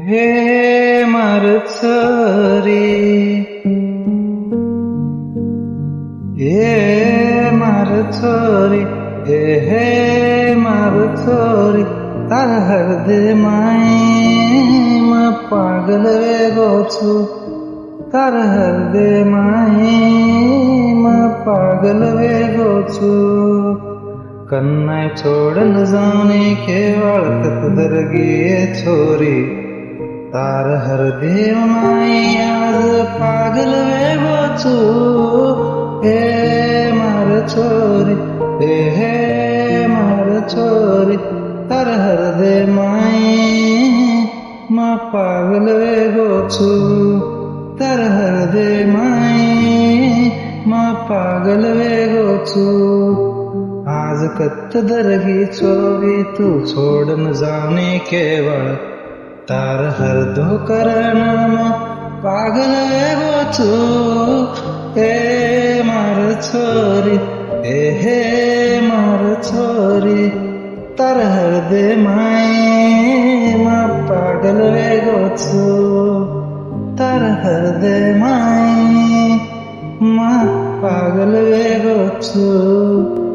हे मारछरी हे मारछरी हे मारछरी तार हृदय माई मैं पागल वे गोछु तार हृदय माई मैं पागल वे गोछु कन्नाय छोड़न जाने केवल तक दरगिए छोरी तार हृदय माई आज पागल वे गोछु हे मार छोरी हे मार छोरी तार हृदय माई मैं पागल वे गोछु तार हृदय माई मैं पागल वे गोछु आज कत्त दरगी छोरी तू छोड़न जाने केवल तार हर दो करना पागल वे गोछु हे मार छोरी हे मार छोरी तार हृदय माई मैं पागल वे गोछु तार हृदय माई मैं पागल वे गोछु।